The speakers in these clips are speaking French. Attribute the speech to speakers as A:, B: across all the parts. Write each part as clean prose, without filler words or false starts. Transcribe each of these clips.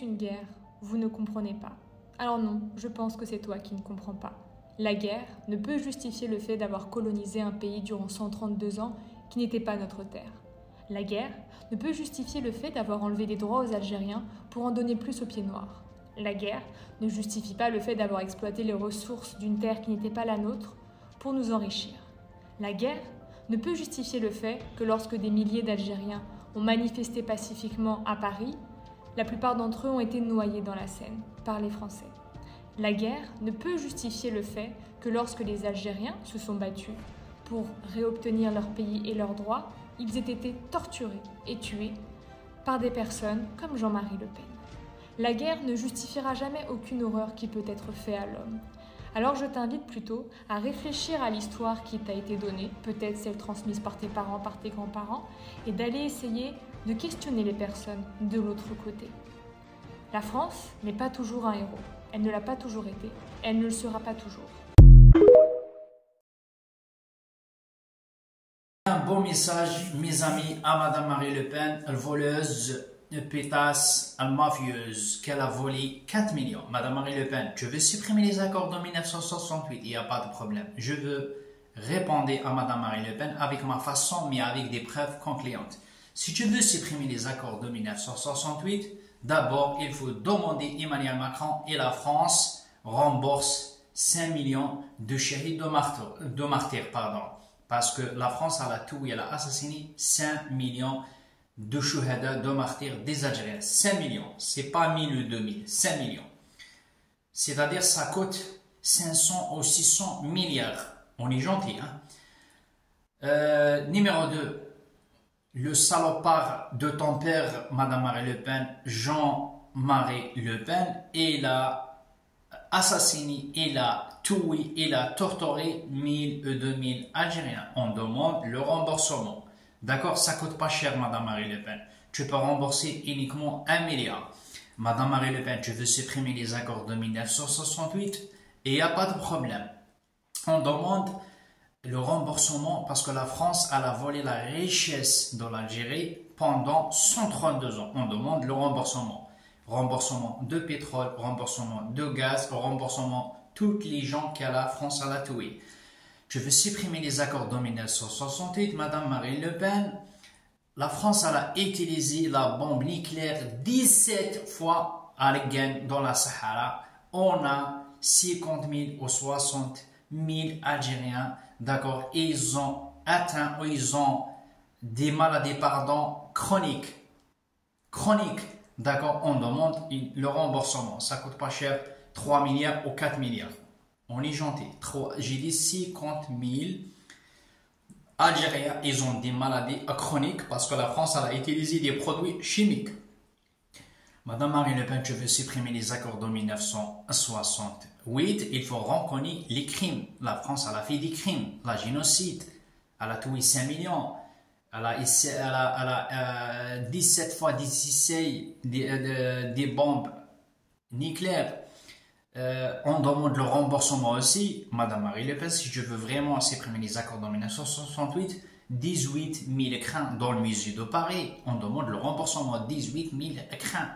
A: une guerre, vous ne comprenez pas. Alors non, je pense que c'est toi qui ne comprends pas. La guerre ne peut justifier le fait d'avoir colonisé un pays durant 132 ans qui n'était pas notre terre. La guerre ne peut justifier le fait d'avoir enlevé des droits aux Algériens pour en donner plus aux pieds noirs. La guerre ne justifie pas le fait d'avoir exploité les ressources d'une terre qui n'était pas la nôtre pour nous enrichir. La guerre ne peut justifier le fait que lorsque des milliers d'Algériens ont manifesté pacifiquement à Paris, la plupart d'entre eux ont été noyés dans la Seine par les Français. La guerre ne peut justifier le fait que lorsque les Algériens se sont battus pour réobtenir leur pays et leurs droits, ils aient été torturés et tués par des personnes comme Jean-Marie Le Pen. La guerre ne justifiera jamais aucune horreur qui peut être faite à l'homme. Alors je t'invite plutôt à réfléchir à l'histoire qui t'a été donnée, peut-être celle transmise par tes parents, par tes grands-parents, et d'aller essayer de questionner les personnes de l'autre côté. La France n'est pas toujours un héros. Elle ne l'a pas toujours été. Elle ne le sera pas toujours.
B: Un bon message, mes amis, à Madame Marie Le Pen, voleuse, pétasse, mafieuse, qu'elle a volé 4 millions. Madame Marie Le Pen, je veux supprimer les accords de 1968, il n'y a pas de problème. Je veux répondre à Madame Marie Le Pen avec ma façon, mais avec des preuves concluantes. Si tu veux supprimer les accords de 1968, d'abord, il faut demander Emmanuel Macron et la France rembourse 5 millions de shahid de martyrs, parce que la France elle a tué, elle a assassiné 5 millions de shuhada, de martyrs des Algériens. 5 millions, c'est pas 1000 ou 2000, 5 millions. C'est-à-dire ça coûte 500 ou 600 milliards. On est gentil, hein. Numéro 2. Le salopard de ton père, Madame Marie Le Pen, Jean-Marie Le Pen, il a assassiné, il a tué, il a torturé 1000 ou 2000 Algériens. On demande le remboursement. D'accord, ça coûte pas cher, Madame Marie Le Pen. Tu peux rembourser uniquement 1 milliard. Madame Marie Le Pen, tu veux supprimer les accords de 1968 et il n'y a pas de problème. On demande le remboursement parce que la France elle a volé la richesse de l'Algérie pendant 132 ans. On demande le remboursement. Remboursement de pétrole, remboursement de gaz, remboursement toutes les gens que la France a tués. Je veux supprimer les accords de 1968, Madame Marie Le Pen. La France elle a utilisé la bombe nucléaire 17 fois à Algen dans la Sahara. On a 50 000 ou 60 000 Algériens. D'accord, ils ont atteint ou ils ont des maladies, chroniques. D'accord, on demande le remboursement. Ça coûte pas cher, 3 milliards ou 4 milliards. On est gentil. J'ai dit 50 000 Algériens, ils ont des maladies chroniques parce que la France a utilisé des produits chimiques. Madame Marie Le Pen, tu veux supprimer les accords de 1968, il faut reconnaître les crimes. La France a fait des crimes, la génocide, elle a tué 5 millions, elle a 17 fois 16 des bombes nucléaires. On demande le remboursement aussi. Madame Marie Le Pen, si je veux vraiment supprimer les accords de 1968, 18 000 crans dans le musée de Paris, on demande le remboursement, 18 000 crans.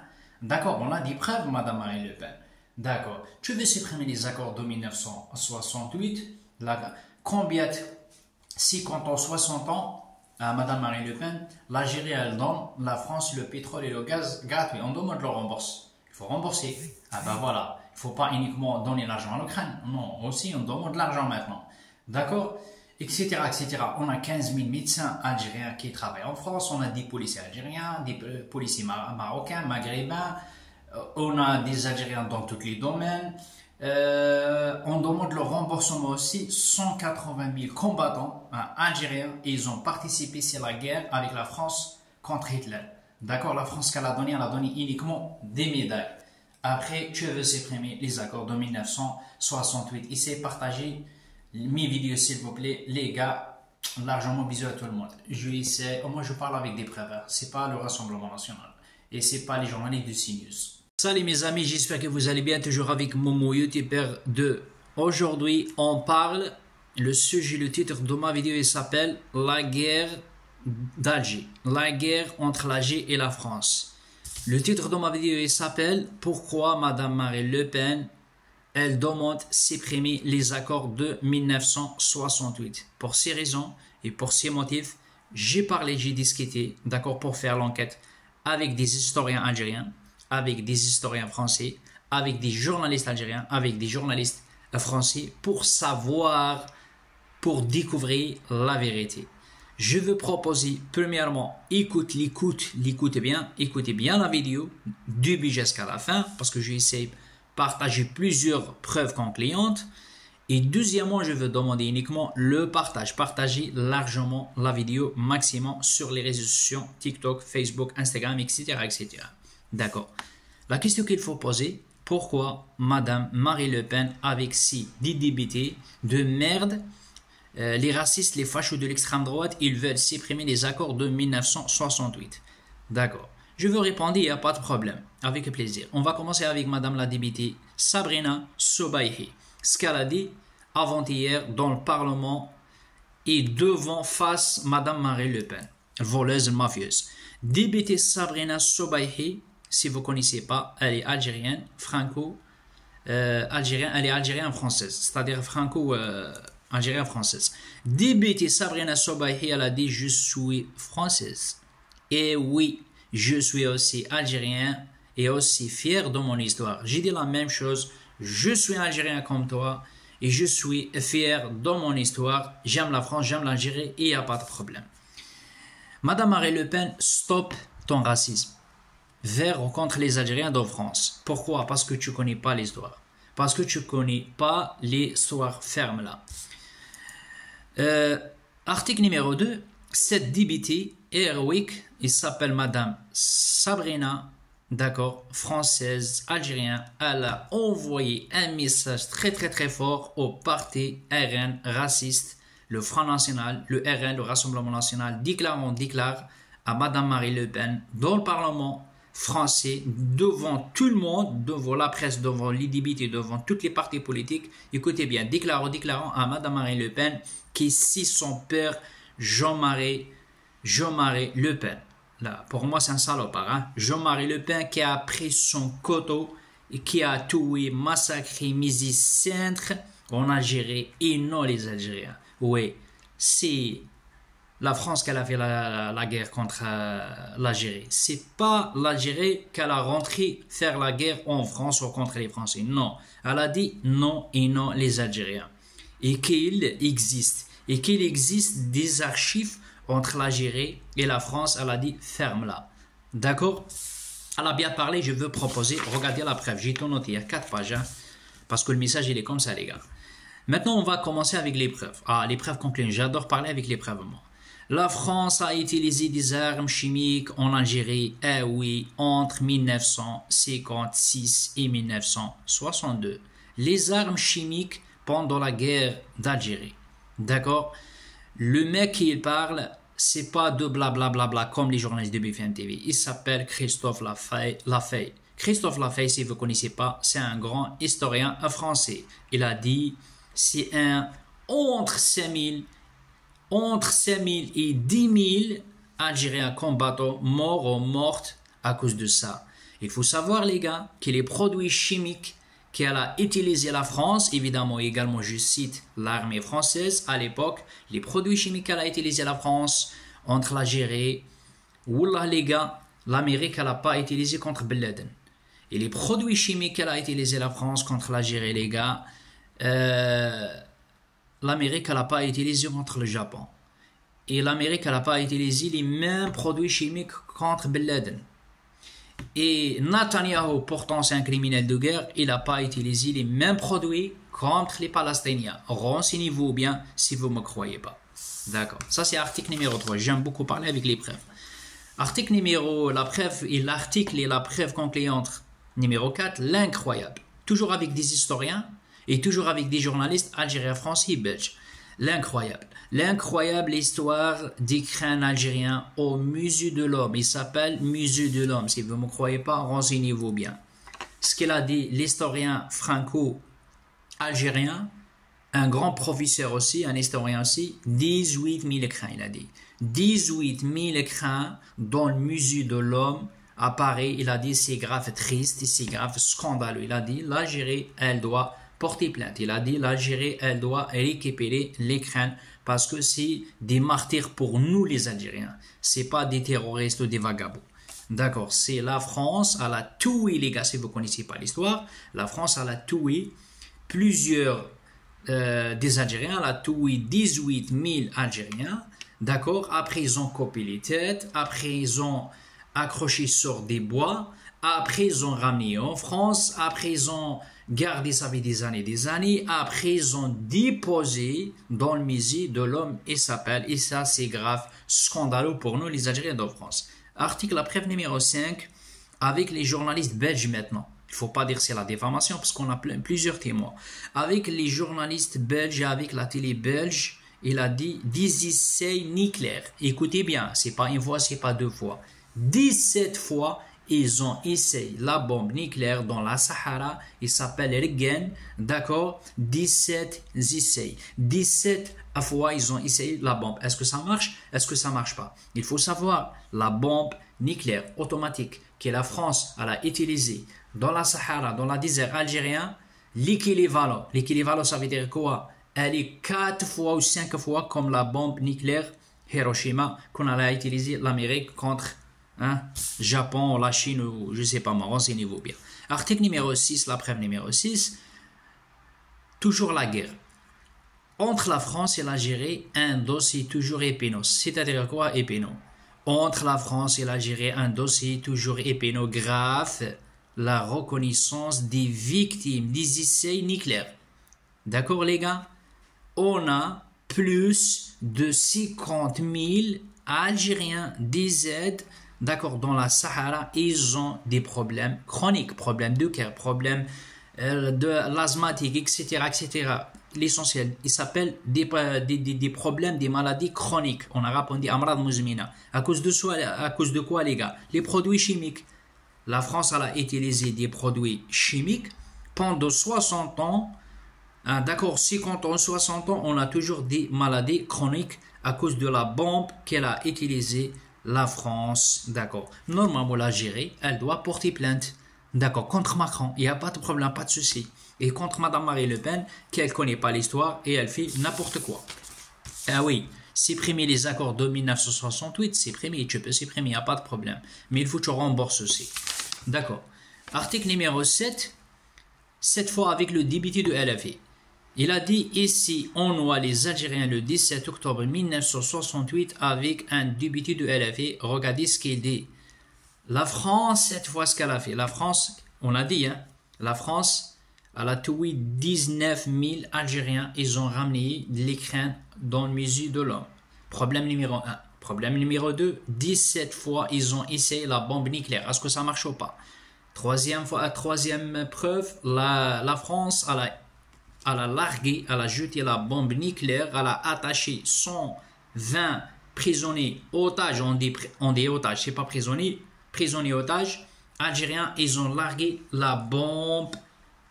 B: D'accord, on a des preuves, Madame Marie Le Pen. D'accord, tu veux supprimer les accords de 1968, combien, 50 ans, 60 ans, à Madame Marie Le Pen, l'Algérie, elle donne, la France, le pétrole et le gaz gratuit. On demande le remboursement. Il faut rembourser. Ah ben voilà, il ne faut pas uniquement donner l'argent à l'Ukraine. Non, aussi, on demande l'argent maintenant. D'accord, etc., etc. On a 15 000 médecins algériens qui travaillent en France, on a des policiers algériens, des policiers marocains, maghrébins, on a des Algériens dans tous les domaines. On demande le remboursement aussi. 180 000 combattants algériens, ils ont participé à la guerre avec la France contre Hitler. D'accord, la France qu'elle a donné uniquement des médailles. Après, tu veux supprimer les accords de 1968. Essayez de partager mes vidéos s'il vous plaît, les gars. Largement bisous à tout le monde. Moi je parle avec des preuves. C'est pas le Rassemblement National et c'est pas les journalistes de CNews. Salut mes amis, j'espère que vous allez bien. Toujours avec Momo, youtubeur de aujourd'hui. On parle, le sujet, le titre de ma vidéo il s'appelle la guerre d'Alger. La guerre entre l'Alger et la France. Le titre de ma vidéo il s'appelle « Pourquoi Madame Marine Le Pen elle demande supprimer les accords de 1968 ?» Pour ces raisons et pour ces motifs, j'ai parlé, j'ai discuté, d'accord, pour faire l'enquête avec des historiens algériens, avec des historiens français, avec des journalistes algériens, avec des journalistes français pour savoir, pour découvrir la vérité. Je veux proposer, premièrement, écoutez bien la vidéo, du début jusqu'à la fin, parce que j'essaie de partager plusieurs preuves concluantes. Et deuxièmement, je veux demander uniquement le partage. Partagez largement la vidéo, maximum sur les réseaux sociaux, TikTok, Facebook, Instagram, etc. etc. D'accord. La question qu'il faut poser, pourquoi Madame Marine Le Pen, avec ses députés de merde, les racistes, les fachos de l'extrême droite, ils veulent supprimer les accords de 1968. D'accord. Je veux répondre, il n'y a pas de problème. Avec plaisir. On va commencer avec Madame la députée Sabrina Sobaïhi. Ce qu'elle a dit avant-hier dans le Parlement et devant face Madame Marine Le Pen, voleuse mafieuse. Députée Sabrina Sobaïhi, si vous ne connaissez pas, elle est algérienne, franco-algérienne, elle est algérienne-française, c'est-à-dire franco-algérienne-française. Députée Sabrina Sobaïhi, elle a dit « Je suis française ». Et oui, je suis aussi algérien et aussi fier de mon histoire. J'ai dit la même chose. Je suis algérien comme toi et je suis fier de mon histoire. J'aime la France, j'aime l'Algérie et il n'y a pas de problème. Madame Marine Le Pen, stop ton racisme vers ou contre les Algériens de France. Pourquoi? Parce que tu ne connais pas l'histoire. Parce que tu ne connais pas l'histoire ferme là. Article numéro 2. Cette députée héroïque, il s'appelle Madame Sabrina, d'accord, française, algérienne, elle a envoyé un message très très très fort au parti RN raciste, le Front National, le RN, le Rassemblement National, déclare à Madame Marine Le Pen dans le Parlement français, devant tout le monde, devant la presse, devant les députés, devant toutes les partis politiques. Écoutez bien, déclarant à Madame Marine Le Pen que si son père Jean-Marie Le Pen, là, pour moi c'est un salopard, hein? Jean-Marie Le Pen qui a pris son couteau et qui a tué, massacré mes centres en Algérie et non les Algériens. Oui, c'est la France qui a fait la guerre contre l'Algérie. C'est pas l'Algérie qu'elle a rentré faire la guerre en France ou contre les Français. Non, elle a dit non et non les Algériens. Et qu'il existe des archives entre l'Algérie et la France. Elle a dit ferme-la. D'accord? Elle a bien parlé, je veux proposer, regardez la preuve, j'ai tout noté, il y a 4 pages, hein, parce que le message il est comme ça les gars. Maintenant on va commencer avec les preuves. Ah, les preuves concluantes, j'adore parler avec les preuves moi. La France a utilisé des armes chimiques en Algérie, eh oui, entre 1956 et 1962. Les armes chimiques pendant la guerre d'Algérie. D'accord? Le mec qui parle, c'est pas de blablabla comme les journalistes de BFM TV. Il s'appelle Christophe Lafay. Christophe Lafay, si vous ne connaissez pas, c'est un grand historien français. Il a dit, c'est entre 5000 et 10 000 Algériens combattants morts ou mortes à cause de ça. Il faut savoir les gars que les produits chimiques qu'elle a utilisé la France, évidemment également je cite l'armée française à l'époque, les produits chimiques qu'elle a utilisé la France entre l'Algérie, Wallah les gars, l'Amérique elle n'a pas utilisé contre Ben Laden. Et les produits chimiques qu'elle a utilisé la France contre l'Algérie les gars, l'Amérique elle n'a pas utilisé contre le Japon. Et l'Amérique elle n'a pas utilisé les mêmes produits chimiques contre Ben Laden. Et Netanyahu, pourtant c'est un criminel de guerre, il n'a pas utilisé les mêmes produits contre les Palestiniens. Renseignez-vous bien si vous ne me croyez pas. D'accord. Ça c'est article numéro 3. J'aime beaucoup parler avec les preuves. Article numéro, la preuve et l'article et la preuve concluante numéro 4, l'incroyable. Toujours avec des historiens et toujours avec des journalistes algériens, français et belges. L'incroyable. L'incroyable histoire des crânes algériens au musée de l'homme. Il s'appelle musée de l'homme. Si vous ne me croyez pas, renseignez-vous bien. Ce qu'il a dit l'historien franco-algérien, un grand professeur aussi, un historien aussi, 18 000 crânes, il a dit. 18 000 crânes dans le musée de l'homme à Paris. Il a dit c'est grave triste, c'est grave scandaleux. Il a dit l'Algérie, elle doit porter plainte. Il a dit l'Algérie, elle doit récupérer l'Ukraine parce que c'est des martyrs pour nous les Algériens. C'est pas des terroristes ou des vagabonds. D'accord, c'est la France, elle a tué les gars, si vous ne connaissez pas l'histoire, la France, elle a tué plusieurs des Algériens, elle a tué 18 000 Algériens, d'accord, après ils ont coupé les têtes, après ils ont accroché sur des bois, après ils ont ramené en France, après ils ont gardé ça fait des années, après ils ont déposé dans le musée de l'homme et s'appelle, et ça c'est grave, scandaleux pour nous les Algériens de France. Article la preuve numéro 5, avec les journalistes belges maintenant. Il ne faut pas dire c'est la diffamation parce qu'on a plusieurs témoins. Avec les journalistes belges et avec la télé belge, il a dit 10 essais nucléaires. Écoutez bien, c'est pas une fois, c'est pas deux fois. 17 fois, ils ont essayé la bombe nucléaire dans la Sahara. Il s'appelle Regen, d'accord? 17 essais. 17 fois, ils ont essayé la bombe. Est-ce que ça marche? Est-ce que ça marche pas? Il faut savoir, la bombe nucléaire automatique que la France a utilisée dans la Sahara, dans le désert algérien, l'équivalent. L'équivalent, ça veut dire quoi? Elle est 4 fois ou 5 fois comme la bombe nucléaire Hiroshima qu'on a utilisée l'Amérique contre Japon, la Chine ou je sais pas moi, renseignez-vous bien. Article numéro 6, la preuve numéro 6, toujours la guerre. Entre la France et l'Algérie, un dossier toujours épineux. C'est-à-dire quoi épineux? Entre la France et l'Algérie, un dossier toujours épineux grave, la reconnaissance des victimes des essais nucléaires. D'accord les gars? On a plus de 50 000 Algériens DZ, d'accord, dans la Sahara, ils ont des problèmes chroniques, problèmes de cœur, problèmes de l'asthmatique, etc., etc. L'essentiel, il s'appelle des problèmes, des maladies chroniques. On a répondu Amrad Mouzmina. À cause de quoi, les gars? Les produits chimiques. La France a utilisé des produits chimiques pendant 60 ans. D'accord, 50 ans, 60 ans, on a toujours des maladies chroniques à cause de la bombe qu'elle a utilisée, la France. D'accord. Normalement, l'Algérie, elle doit porter plainte. D'accord, contre Macron, il n'y a pas de problème, pas de souci. Et contre Madame Marine Le Pen, qu'elle ne connaît pas l'histoire et elle fait n'importe quoi. Ah oui, supprimer les accords de 1968, supprimer, tu peux supprimer, il n'y a pas de problème. Mais il faut que tu rembourses aussi. D'accord. Article numéro 7, cette fois avec le député de LFI. Il a dit ici, on noie les Algériens le 17 octobre 1968 avec un député de LFI. Regardez ce qu'il dit. La France, cette fois, ce qu'elle a fait. La France, on a dit, la France, elle a tué 19 000 Algériens. Ils ont ramené l'Ukraine dans le musée de l'homme. Problème numéro 1. Problème numéro 2, 17 fois, ils ont essayé la bombe nucléaire. Est-ce que ça marche ou pas? Troisième preuve, la France, elle a largué, elle a jeté la bombe nucléaire, elle a attaché 120 prisonniers, otages, on dit otages, c'est pas prisonniers otages, algériens, ils ont largué la bombe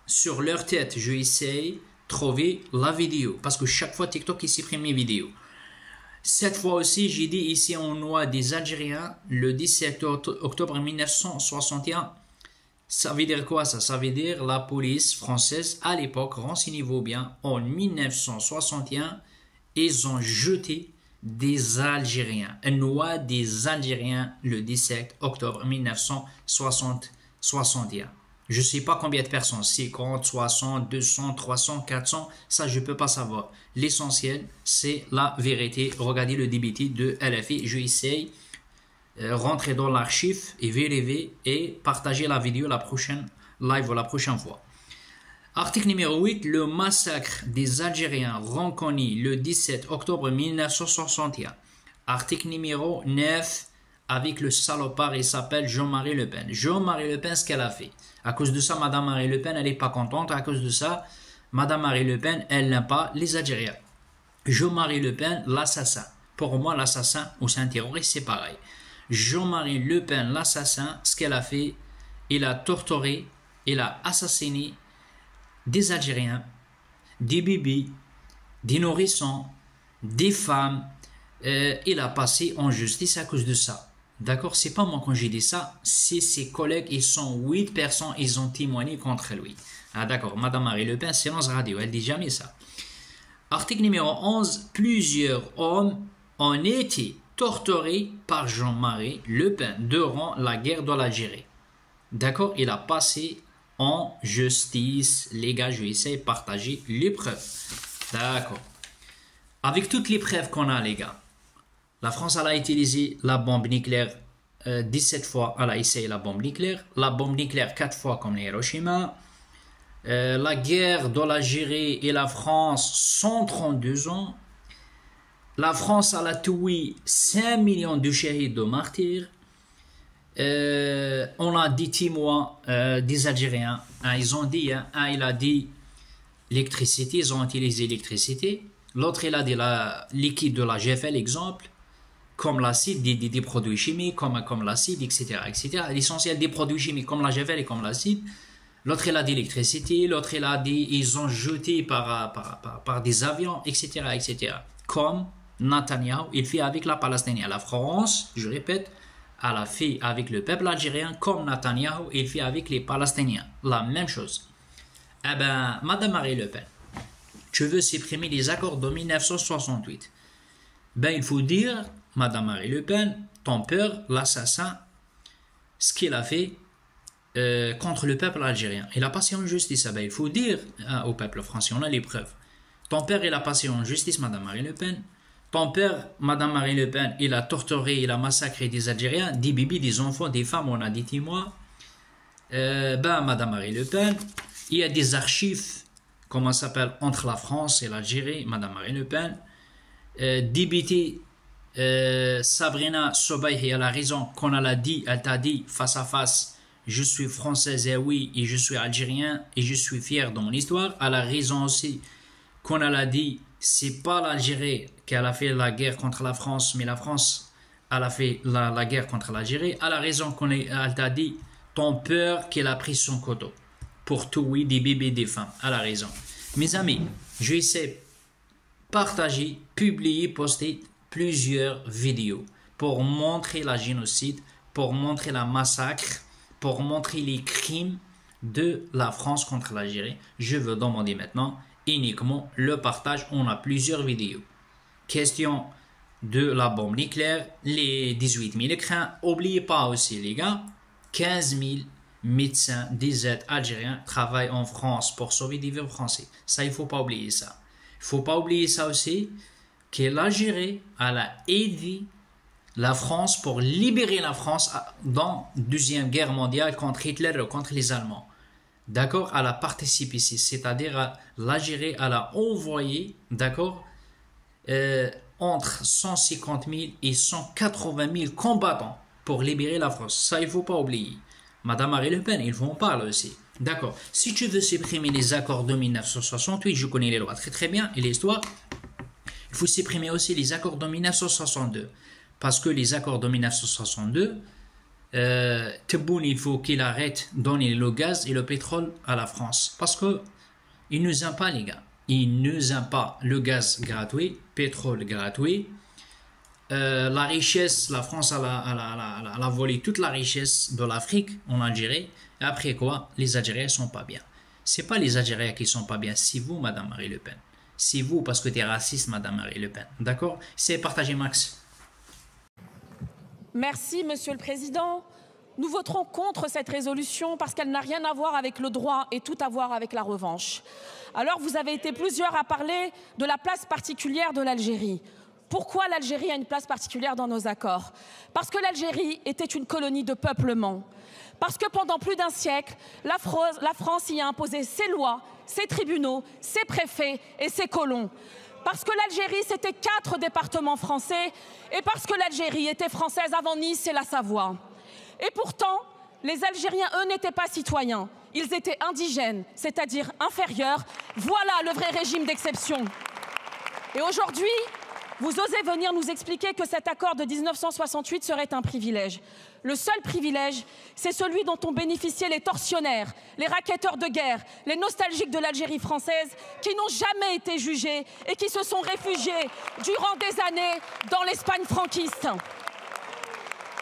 B: sur leur tête. Je essaie de trouver la vidéo, parce que chaque fois TikTok, il supprime mes vidéos. Cette fois aussi, j'ai dit ici, on noie des Algériens le 17 octobre 1961. Ça veut dire quoi ça? Ça veut dire la police française à l'époque, renseignez-vous bien, en 1961, ils ont jeté des Algériens, une noie des Algériens le 17 octobre 1961. Je ne sais pas combien de personnes, 50, 60, 200, 300, 400, ça je ne peux pas savoir. L'essentiel, c'est la vérité. Regardez le député de LFI, je essaye rentrer dans l'archive et vérifier et partager la vidéo la prochaine live ou la prochaine fois. Article numéro 8, le massacre des Algériens reconnu le 17 octobre 1961. Article numéro 9, avec le salopard, il s'appelle Jean-Marie Le Pen. Jean-Marie Le Pen, ce qu'elle a fait. À cause de ça, Madame Marie Le Pen, elle n'est pas contente. À cause de ça, Madame Marie Le Pen, elle n'aime pas les Algériens. Jean-Marie Le Pen, l'assassin. Pour moi, l'assassin ou c'est un terroriste, c'est pareil. Jean-Marie Le Pen, l'assassin, ce qu'elle a fait, il a torturé, il a assassiné des Algériens, des bébés, des nourrissons, des femmes. Il a passé en justice à cause de ça. D'accord, c'est pas moi quand j'ai dit ça, c'est ses collègues, ils sont 8 personnes, ils ont témoigné contre lui. Ah d'accord, Madame Marie Le Pen, silence radio, elle dit jamais ça. Article numéro 11, plusieurs hommes ont été torturés par Jean-Marie Le Pen durant la guerre de l'Algérie. D'accord, il a passé en justice. Les gars, je vais essayer de partager les preuves. D'accord. Avec toutes les preuves qu'on a, les gars, la France elle a utilisé la bombe nucléaire 17 fois, elle a essayé la bombe nucléaire 4 fois comme Hiroshima. La guerre de l'Algérie et la France, 132 ans. La France elle a tué 5 millions de shahids de martyrs. On a dit témoins des Algériens. Ils ont dit, il a dit l'électricité, ils ont utilisé l'électricité. L'autre, il a dit la liquide de la GFL, exemple, comme l'acide, des produits chimiques, comme l'acide, etc., etc. L'essentiel des produits chimiques, comme la GFL et comme l'acide. L'autre, il a dit l'électricité. L'autre, il a dit ils ont jeté par des avions, etc., etc. Comme Netanyahou, il fait avec la Palestine. La France, je répète, elle a fait avec le peuple algérien, comme Netanyahou, il fait avec les Palestiniens. La même chose. Eh bien, Madame Marie Le Pen, tu veux supprimer les accords de 1968. Ben, il faut dire, Madame Marie Le Pen, ton père, l'assassin, ce qu'il a fait contre le peuple algérien. Il a passé en justice. Ben, il faut dire au peuple français, on a les preuves. Ton père, il a passé en justice, Madame Marie Le Pen. Ton père, Madame Marie Le Pen, il a torturé, il a massacré des Algériens, des bébés, des enfants, des femmes, on a dit témoins. Madame Marie Le Pen, il y a des archives, comment ça s'appelle, entre la France et l'Algérie, Madame Marie Le Pen. Débité Sabrina Sobaïhi, elle a raison, quand elle a dit, elle t'a dit face à face, je suis française et oui, et je suis algérien, et je suis fier de mon histoire. Elle a raison aussi, quand elle a dit, c'est pas l'Algérie qui a fait la guerre contre la France, mais la France, elle a fait la guerre contre l'Algérie. Elle a raison quand elle t'a dit, ton père qu'il a pris son couteau pour tuer des bébés, des femmes. Elle a raison. Mes amis, je vais essayer de partager, publier, poster plusieurs vidéos pour montrer la génocide, pour montrer la massacre, pour montrer les crimes de la France contre l'Algérie. Je veux demander maintenant uniquement le partage. On a plusieurs vidéos. Question de la bombe nucléaire, les 18 000 écrans. N'oubliez pas aussi, les gars, 15 000 médecins des aides algériens travaillent en France pour sauver des vies français. Ça, il ne faut pas oublier ça. Il ne faut pas oublier ça aussi, que l'Algérie elle a aidé la France pour libérer la France dans la Deuxième Guerre mondiale contre Hitler et contre les Allemands. D'accord, elle a participé ici, c'est-à-dire l'Algérie, elle a envoyé, d'accord, entre 150 000 et 180 000 combattants pour libérer la France. Ça, il ne faut pas oublier. Madame Marie Le Pen, il faut en parler aussi. D'accord, si tu veux supprimer les accords de 1968, je connais les lois très très bien et l'histoire, il faut supprimer aussi les accords de 1962. Parce que les accords de 1962, Tebboune, il faut qu'il arrête de donner le gaz et le pétrole à la France. Parce que il ne nous aime pas, les gars. Il ne nous aime pas le gaz gratuit, pétrole gratuit. La richesse, la France a volé toute la richesse de l'Afrique en Algérie. Et après quoi, les Algériens ne sont pas bien. Ce n'est pas les Algériens qui ne sont pas bien, c'est vous, Madame Marie Le Pen. C'est vous parce que tu es raciste, Madame Marie Le Pen. D'accord? C'est partagé, Max.
C: Merci, Monsieur le Président. Nous voterons contre cette résolution parce qu'elle n'a rien à voir avec le droit et tout à voir avec la revanche. Alors, vous avez été plusieurs à parler de la place particulière de l'Algérie. Pourquoi l'Algérie a une place particulière dans nos accords? Parce que l'Algérie était une colonie de peuplement. Parce que pendant plus d'un siècle, la France y a imposé ses lois, ses tribunaux, ses préfets et ses colons. Parce que l'Algérie, c'était 4 départements français et parce que l'Algérie était française avant Nice et la Savoie. Et pourtant, les Algériens, eux, n'étaient pas citoyens. Ils étaient indigènes, c'est-à-dire inférieurs. Voilà le vrai régime d'exception. Et aujourd'hui, vous osez venir nous expliquer que cet accord de 1968 serait un privilège. Le seul privilège, c'est celui dont ont bénéficié les tortionnaires, les racketteurs de guerre, les nostalgiques de l'Algérie française, qui n'ont jamais été jugés et qui se sont réfugiés durant des années dans l'Espagne franquiste.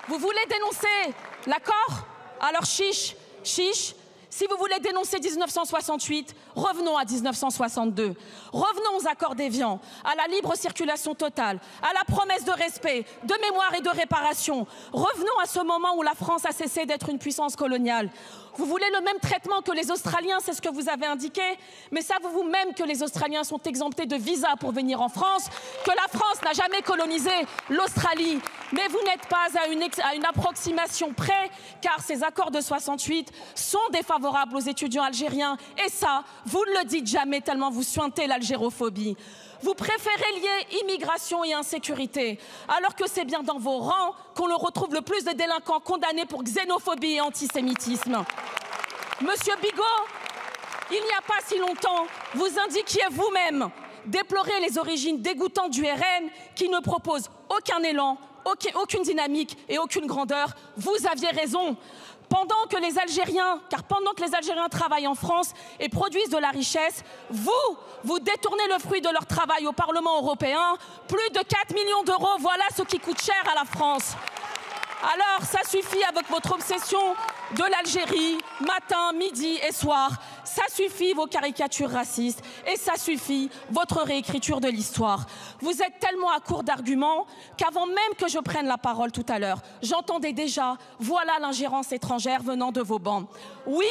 C: Vous voulez dénoncer l'accord? Alors chiche, chiche. Si vous voulez dénoncer 1968, revenons à 1962. Revenons aux accords d'Évian, à la libre circulation totale, à la promesse de respect, de mémoire et de réparation. Revenons à ce moment où la France a cessé d'être une puissance coloniale. Vous voulez le même traitement que les Australiens, c'est ce que vous avez indiqué, mais savez-vous même que les Australiens sont exemptés de visa pour venir en France, que la France n'a jamais colonisé l'Australie. Mais vous n'êtes pas à une approximation près, car ces accords de 68 sont défavorables aux étudiants algériens. Et ça, vous ne le dites jamais tellement vous suintez l'algérophobie. Vous préférez lier immigration et insécurité, alors que c'est bien dans vos rangs qu'on le retrouve le plus de délinquants condamnés pour xénophobie et antisémitisme. Monsieur Bigot, il n'y a pas si longtemps, vous indiquiez vous-même déplorer les origines dégoûtantes du RN qui ne propose aucun élan, aucune dynamique et aucune grandeur. Vous aviez raison. Pendant que les Algériens travaillent en France et produisent de la richesse, vous détournez le fruit de leur travail au Parlement européen. Plus de 4 millions d'euros, voilà ce qui coûte cher à la France. Alors, ça suffit avec votre obsession de l'Algérie, matin, midi et soir. Ça suffit vos caricatures racistes et ça suffit votre réécriture de l'histoire. Vous êtes tellement à court d'arguments qu'avant même que je prenne la parole tout à l'heure, j'entendais déjà « voilà l'ingérence étrangère venant de vos bancs ». Oui,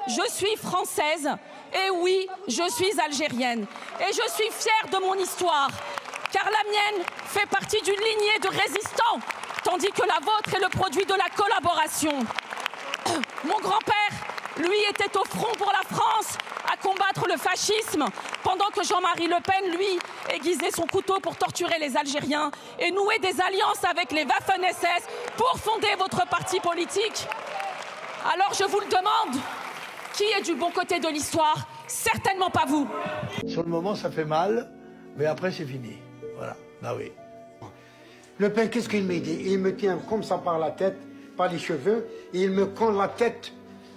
C: je suis française et oui, je suis algérienne. Et je suis fière de mon histoire, car la mienne fait partie d'une lignée de résistants, tandis que la vôtre est le produit de la collaboration. Mon grand-père, lui, était au front pour la France, à combattre le fascisme, pendant que Jean-Marie Le Pen, lui, aiguisait son couteau pour torturer les Algériens et nouer des alliances avec les Waffen-SS pour fonder votre parti politique. Alors je vous le demande, qui est du bon côté de l'histoire? Certainement pas vous.
D: Sur le moment, ça fait mal, mais après, c'est fini. Voilà, bah oui. Le Pen, qu'est-ce qu'il me dit? Il me tient comme ça par la tête, par les cheveux, et il me colle la tête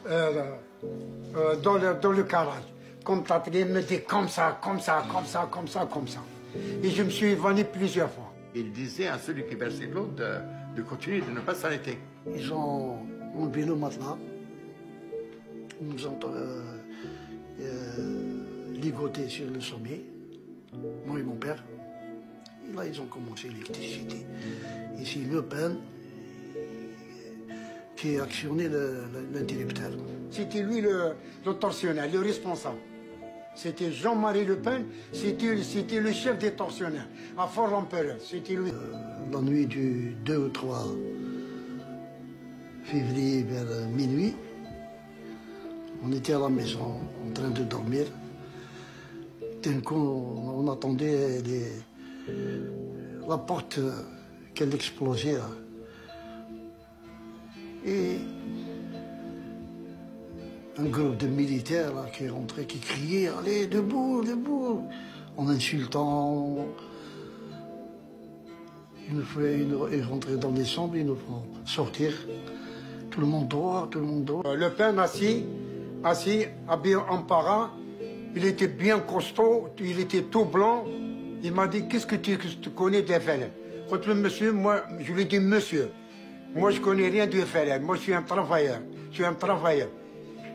D: dans le carrelage. Comme ça, il me dit comme ça, comme ça, comme ça, comme ça, comme ça. Et je me suis évanoui plusieurs fois.
E: Il disait à celui qui versait l'eau de continuer, de ne pas s'arrêter.
D: Ils ont enlevé le matelas, ils nous ont ligoté sur le sommet, moi et mon père. Et là, ils ont commencé l'électricité. Ici, Le Pen, qui a actionné l'interrupteur. C'était lui le tortionnaire, le responsable. C'était Jean-Marie Le Pen, c'était le chef des tortionnaires. À Fort-l'Empereur, c'était lui. La nuit du 2 ou 3 février, vers minuit, on était à la maison, en train de dormir. D'un coup, on attendait la porte qu'elle explosait. Là. Et un groupe de militaires là, qui est rentré, qui criait « Allez, debout, debout !» en insultant. Ils rentraient dans les chambres, ils nous font sortir. Tout le monde dehors, tout le monde dehors. Le Pen assis, habillé en parrain, il était bien costaud, il était tout blanc. Il m'a dit, qu'est-ce que tu connais du FLN? Quand le monsieur, moi, je lui ai dit, monsieur, moi je connais rien du FLN, moi je suis un travailleur,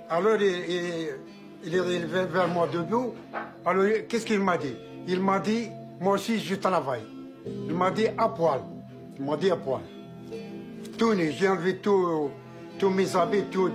D: Alors il est arrivé vers moi debout, alors qu'est-ce qu'il m'a dit? Il m'a dit, moi aussi je travaille. Il m'a dit à poil, Tout nu, j'ai enlevé tous mes habits, tout.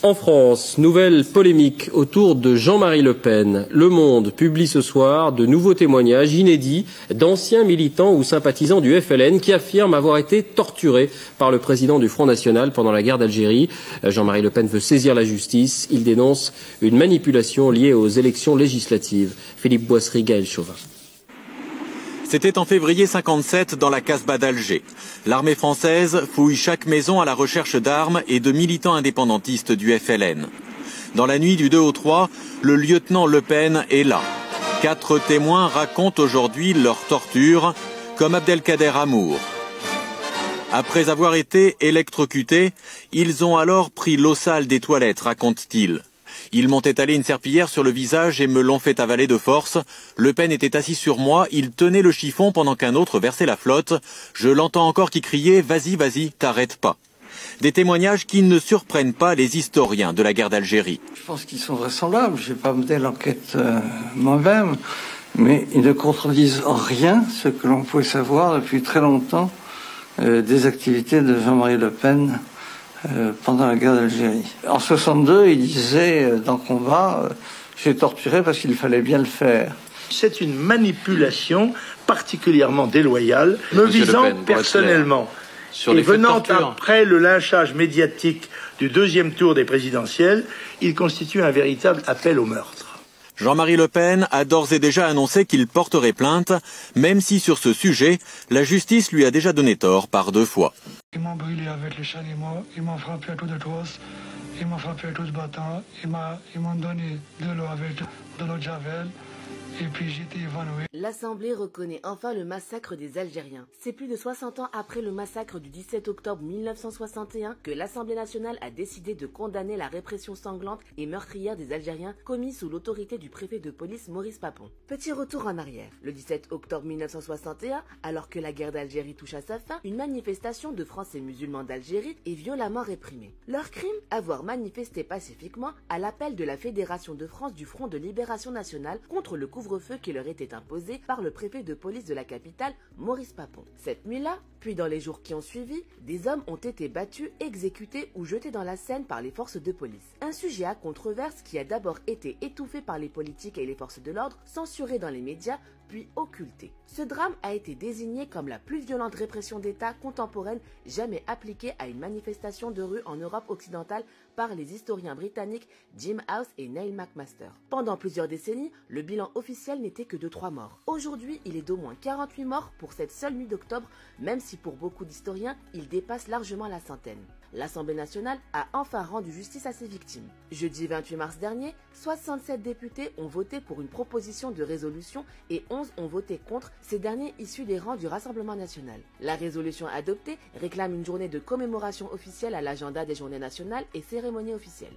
F: En France, nouvelle polémique autour de Jean-Marie Le Pen. Le Monde publie ce soir de nouveaux témoignages inédits d'anciens militants ou sympathisants du FLN qui affirment avoir été torturés par le président du Front National pendant la guerre d'Algérie. Jean-Marie Le Pen veut saisir la justice. Il dénonce une manipulation liée aux élections législatives. Philippe Boissery, Gaël Chauvin.
G: C'était en février 57 dans la Casbah d'Alger. L'armée française fouille chaque maison à la recherche d'armes et de militants indépendantistes du FLN. Dans la nuit du 2 au 3, le lieutenant Le Pen est là. 4 témoins racontent aujourd'hui leur torture, comme Abdelkader Amour. Après avoir été électrocutés, ils ont alors pris l'eau sale des toilettes, raconte-t-il. Ils m'ont étalé une serpillière sur le visage et me l'ont fait avaler de force. Le Pen était assis sur moi, il tenait le chiffon pendant qu'un autre versait la flotte. Je l'entends encore qui criait « Vas-y, vas-y, t'arrêtes pas ». Des témoignages qui ne surprennent pas les historiens de la guerre d'Algérie.
H: Je pense qu'ils sont vraisemblables, je n'ai pas mené l'enquête moi-même, mais ils ne contredisent en rien ce que l'on pouvait savoir depuis très longtemps des activités de Jean-Marie Le Pen pendant la guerre d'Algérie. En 62, il disait dans Combat, j'ai torturé parce qu'il fallait bien le faire.
I: C'est une manipulation particulièrement déloyale, me visant personnellement. Et venant après le lynchage médiatique du deuxième tour des présidentielles, il constitue un véritable appel au meurtre.
G: Jean-Marie Le Pen a d'ores et déjà annoncé qu'il porterait plainte, même si sur ce sujet, la justice lui a déjà donné tort par 2 fois.
J: Ils m'ont brûlé avec le chalumeau, ils m'ont frappé à coups de trosse, ils m'ont frappé à coups de bâton, ils m'ont donné de l'eau avec de l'eau de javel. Et puis j'étais évanoui.
K: L'Assemblée reconnaît enfin le massacre des Algériens. C'est plus de 60 ans après le massacre du 17 octobre 1961 que l'Assemblée nationale a décidé de condamner la répression sanglante et meurtrière des Algériens commise sous l'autorité du préfet de police Maurice Papon. Petit retour en arrière. Le 17 octobre 1961, alors que la guerre d'Algérie touche à sa fin, une manifestation de Français musulmans d'Algérie est violemment réprimée. Leur crime, avoir manifesté pacifiquement à l'appel de la Fédération de France du Front de Libération Nationale contre le couvre-feu qui leur était imposé par le préfet de police de la capitale, Maurice Papon. Cette nuit-là, puis dans les jours qui ont suivi, des hommes ont été battus, exécutés ou jetés dans la Seine par les forces de police. Un sujet à controverse qui a d'abord été étouffé par les politiques et les forces de l'ordre, censuré dans les médias, puis occulté. Ce drame a été désigné comme la plus violente répression d'État contemporaine jamais appliquée à une manifestation de rue en Europe occidentale par les historiens britanniques Jim House et Neil McMaster. Pendant plusieurs décennies, le bilan officiel n'était que de 3 morts. Aujourd'hui, il est d'au moins 48 morts pour cette seule nuit d'octobre, même si pour beaucoup d'historiens, il dépasse largement la centaine. L'Assemblée nationale a enfin rendu justice à ses victimes. Jeudi 28 mars dernier, 67 députés ont voté pour une proposition de résolution et 11 ont voté contre, ces derniers issus des rangs du Rassemblement national. La résolution adoptée réclame une journée de commémoration officielle à l'agenda des journées nationales et cérémonies officielles.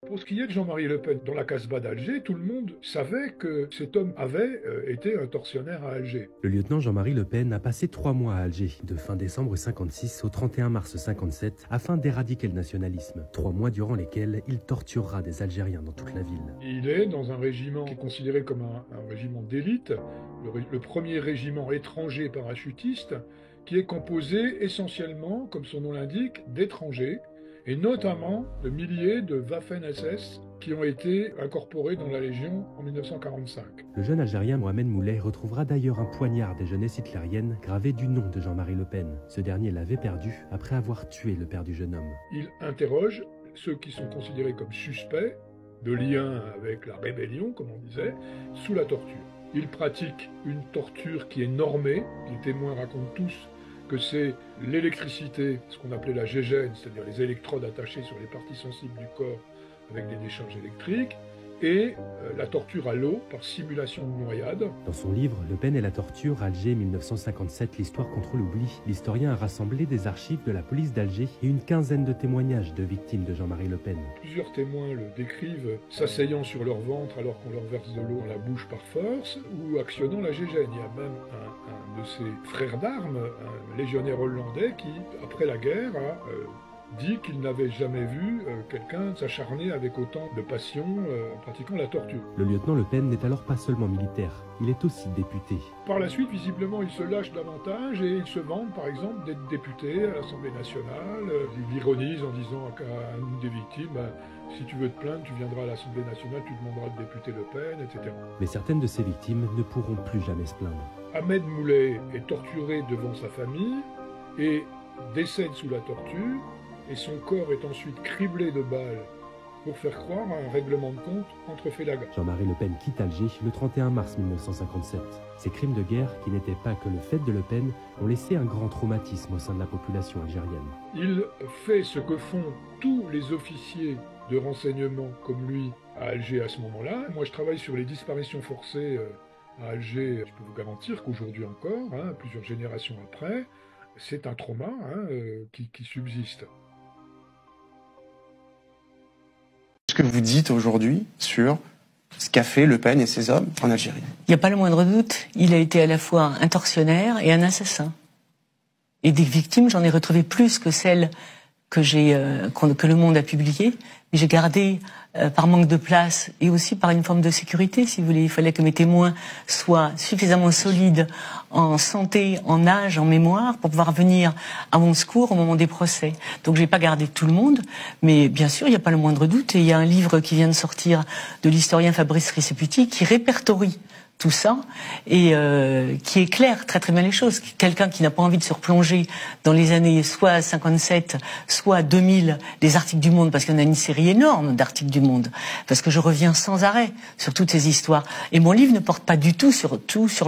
L: Pour ce qui est de Jean-Marie Le Pen, dans la Casbah d'Alger, tout le monde savait que cet homme avait été un tortionnaire à Alger.
M: Le lieutenant Jean-Marie Le Pen a passé 3 mois à Alger, de fin décembre 56 au 31 mars 57, afin d'éradiquer le nationalisme. 3 mois durant lesquels il torturera des Algériens dans toute la ville.
L: Il est dans un régiment qui est considéré comme un régiment d'élite, le premier régiment étranger parachutiste, qui est composé essentiellement, comme son nom l'indique, d'étrangers, et notamment de milliers de Waffen-SS qui ont été incorporés dans la Légion en 1945.
M: Le jeune Algérien Mohamed Moulet retrouvera d'ailleurs un poignard des jeunesses hitlériennes gravé du nom de Jean-Marie Le Pen. Ce dernier l'avait perdu après avoir tué le père du jeune homme.
L: Il interroge ceux qui sont considérés comme suspects de lien avec la rébellion, comme on disait, sous la torture. Il pratique une torture qui est normée, les témoins racontent tous que c'est l'électricité, ce qu'on appelait la gégène, c'est-à-dire les électrodes attachées sur les parties sensibles du corps avec des décharges électriques, et la torture à l'eau par simulation de noyade.
M: Dans son livre « Le Pen et la torture, Alger 1957, l'histoire contre l'oubli », l'historien a rassemblé des archives de la police d'Alger et une quinzaine de témoignages de victimes de Jean-Marie Le Pen.
L: Plusieurs témoins le décrivent s'asseyant sur leur ventre alors qu'on leur verse de l'eau dans la bouche par force, ou actionnant la gégène. Il y a même un de ses frères d'armes, un légionnaire hollandais, qui, après la guerre, a dit qu'il n'avait jamais vu quelqu'un s'acharner avec autant de passion pratiquant la torture.
M: Le lieutenant Le Pen n'est alors pas seulement militaire, il est aussi député.
L: Par la suite, visiblement, il se lâche davantage et il se vante, par exemple, d'être député à l'Assemblée nationale. Il ironise en disant à une des victimes si tu veux te plaindre, tu viendras à l'Assemblée nationale, tu demanderas de députer Le Pen, etc.
M: Mais certaines de ces victimes ne pourront plus jamais se plaindre.
L: Ahmed Moulet est torturé devant sa famille et décède sous la torture. Et son corps est ensuite criblé de balles pour faire croire à un règlement de compte entre Félaga.
M: Jean-Marie Le Pen quitte Alger le 31 mars 1957. Ces crimes de guerre, qui n'étaient pas que le fait de Le Pen, ont laissé un grand traumatisme au sein de la population algérienne.
L: Il fait ce que font tous les officiers de renseignement comme lui à Alger à ce moment-là. Moi, je travaille sur les disparitions forcées À Alger, je peux vous garantir qu'aujourd'hui encore, plusieurs générations après, c'est un trauma qui subsiste.
N: Ce que vous dites aujourd'hui sur ce qu'a fait Le Pen et ses hommes en Algérie.
O: Il n'y a pas le moindre doute, il a été à la fois un tortionnaire et un assassin. Et des victimes, j'en ai retrouvé plus que celles que Le Monde a publiées. Mais j'ai gardé, par manque de place et aussi par une forme de sécurité, si vous voulez. Il fallait que mes témoins soient suffisamment solides en santé, en âge, en mémoire, pour pouvoir venir à mon secours au moment des procès. Donc j'ai pas gardé tout le monde, mais bien sûr, il n'y a pas le moindre doute. Et il y a un livre qui vient de sortir de l'historien Fabrice Riceputi qui répertorie tout ça, et qui éclaire très très bien les choses. Quelqu'un qui n'a pas envie de se replonger dans les années soit 57, soit 2000 des articles du Monde, parce qu'il y en a une série énorme d'articles du Monde, parce que je reviens sans arrêt sur toutes ces histoires. Et mon livre ne porte pas du tout sur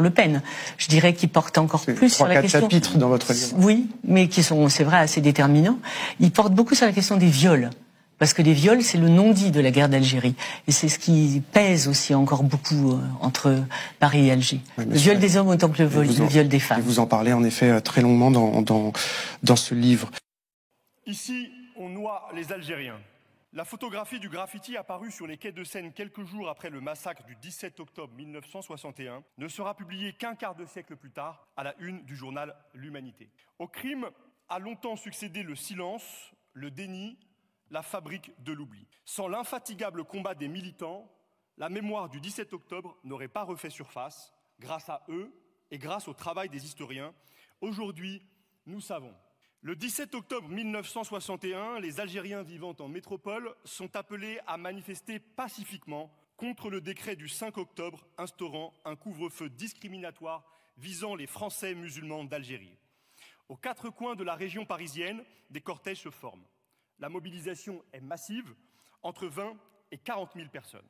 O: Le Pen. Je dirais qu'il porte encore plus sur la question...
N: 3-4 chapitres dans votre livre.
O: Oui, mais qui sont, c'est vrai, assez déterminants. Il porte beaucoup sur la question des viols. Parce que les viols, c'est le non-dit de la guerre d'Algérie. Et c'est ce qui pèse aussi encore beaucoup entre Paris et Alger. Oui, le viol des hommes autant que le viol des femmes.
N: Et vous en parlez en effet très longuement dans ce livre.
P: Ici, on noie les Algériens. La photographie du graffiti apparue sur les quais de Seine quelques jours après le massacre du 17 octobre 1961 ne sera publiée qu'un quart de siècle plus tard à la une du journal L'Humanité. Au crime a longtemps succédé le silence, le déni, la fabrique de l'oubli. Sans l'infatigable combat des militants, la mémoire du 17 octobre n'aurait pas refait surface. Grâce à eux et grâce au travail des historiens, aujourd'hui, nous savons. Le 17 octobre 1961, les Algériens vivant en métropole sont appelés à manifester pacifiquement contre le décret du 5 octobre instaurant un couvre-feu discriminatoire visant les Français musulmans d'Algérie. Aux quatre coins de la région parisienne, des cortèges se forment. La mobilisation est massive, entre 20 et 40 000 personnes.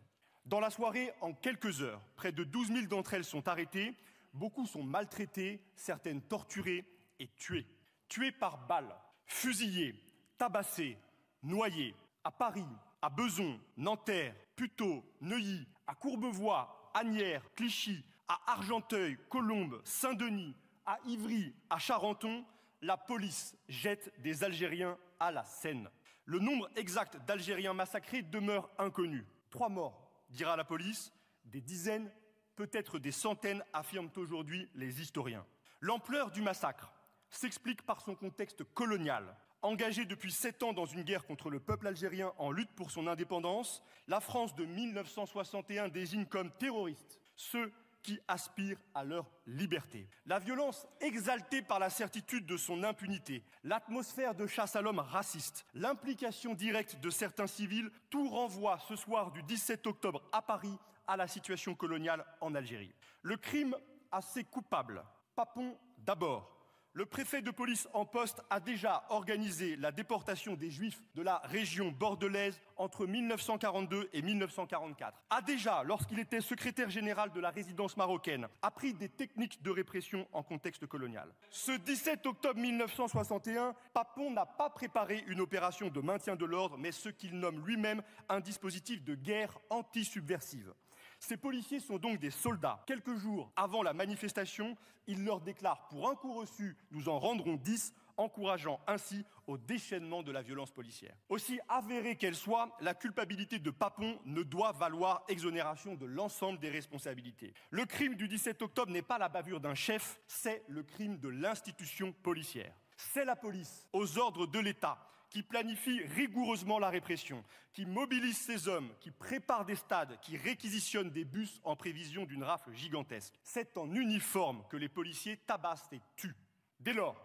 P: Dans la soirée, en quelques heures, près de 12 000 d'entre elles sont arrêtées, beaucoup sont maltraitées, certaines torturées et tuées. Tuées par balles, fusillées, tabassées, noyées. À Paris, à Besançon, Nanterre, Puteaux, Neuilly, à Courbevoie, Asnières, Clichy, à Argenteuil, Colombes, Saint-Denis, à Ivry, à Charenton, la police jette des Algériens à la Seine. Le nombre exact d'Algériens massacrés demeure inconnu. 3 morts, dira la police, des dizaines, peut-être des centaines, affirment aujourd'hui les historiens. L'ampleur du massacre s'explique par son contexte colonial. Engagée depuis 7 ans dans une guerre contre le peuple algérien en lutte pour son indépendance, la France de 1961 désigne comme terroristes ceux qui aspirent à leur liberté. La violence exaltée par la certitude de son impunité, l'atmosphère de chasse à l'homme raciste, l'implication directe de certains civils, tout renvoie ce soir du 17 octobre à Paris à la situation coloniale en Algérie. Le crime a ses coupables. Papon d'abord. Le préfet de police en poste a déjà organisé la déportation des Juifs de la région bordelaise entre 1942 et 1944. A déjà, lorsqu'il était secrétaire général de la résidence marocaine, appris des techniques de répression en contexte colonial. Ce 17 octobre 1961, Papon n'a pas préparé une opération de maintien de l'ordre, mais ce qu'il nomme lui-même un dispositif de guerre anti-subversive. Ces policiers sont donc des soldats. Quelques jours avant la manifestation, il leur déclare « Pour un coup reçu, nous en rendrons 10 », encourageant ainsi au déchaînement de la violence policière. Aussi avérée qu'elle soit, la culpabilité de Papon ne doit valoir exonération de l'ensemble des responsabilités. Le crime du 17 octobre n'est pas la bavure d'un chef, c'est le crime de l'institution policière. C'est la police, aux ordres de l'État, qui planifie rigoureusement la répression, qui mobilise ses hommes, qui prépare des stades, qui réquisitionne des bus en prévision d'une rafle gigantesque. C'est en uniforme que les policiers tabassent et tuent. Dès lors,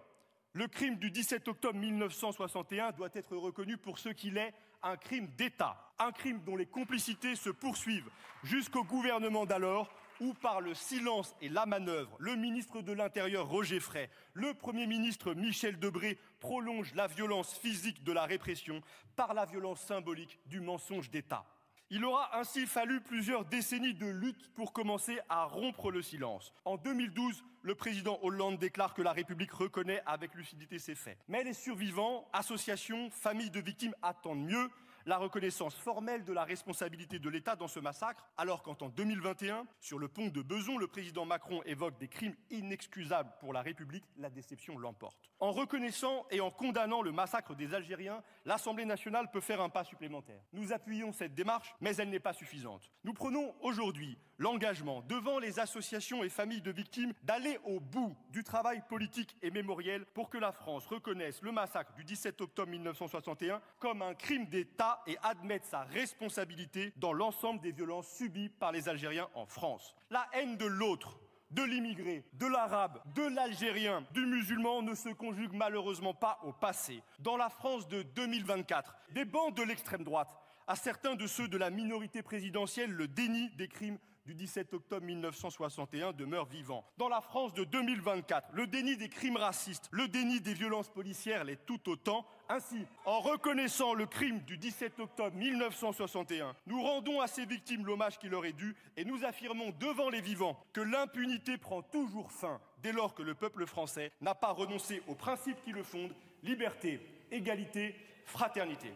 P: le crime du 17 octobre 1961 doit être reconnu pour ce qu'il est, un crime d'État. Un crime dont les complicités se poursuivent jusqu'au gouvernement d'alors, où par le silence et la manœuvre, le ministre de l'Intérieur Roger Frey, le Premier ministre Michel Debré prolonge la violence physique de la répression par la violence symbolique du mensonge d'État. Il aura ainsi fallu plusieurs décennies de lutte pour commencer à rompre le silence. En 2012, le président Hollande déclare que la République reconnaît avec lucidité ses faits. Mais les survivants, associations, familles de victimes attendent mieux. la reconnaissance formelle de la responsabilité de l'État dans ce massacre, alors qu'en 2021, sur le pont de Bezons, le président Macron évoque des crimes inexcusables pour la République, la déception l'emporte. En reconnaissant et en condamnant le massacre des Algériens, l'Assemblée nationale peut faire un pas supplémentaire. Nous appuyons cette démarche, mais elle n'est pas suffisante. Nous prenons aujourd'hui l'engagement devant les associations et familles de victimes d'aller au bout du travail politique et mémoriel pour que la France reconnaisse le massacre du 17 octobre 1961 comme un crime d'État et admette sa responsabilité dans l'ensemble des violences subies par les Algériens en France. La haine de l'autre, de l'immigré, de l'arabe, de l'algérien, du musulman ne se conjugue malheureusement pas au passé. Dans la France de 2024, des bancs de l'extrême droite, à certains de ceux de la minorité présidentielle, le déni des crimes du 17 octobre 1961 demeure vivant. Dans la France de 2024, le déni des crimes racistes, le déni des violences policières l'est tout autant. Ainsi, en reconnaissant le crime du 17 octobre 1961, nous rendons à ces victimes l'hommage qui leur est dû et nous affirmons devant les vivants que l'impunité prend toujours fin dès lors que le peuple français n'a pas renoncé aux principes qui le fondent, liberté, égalité, fraternité.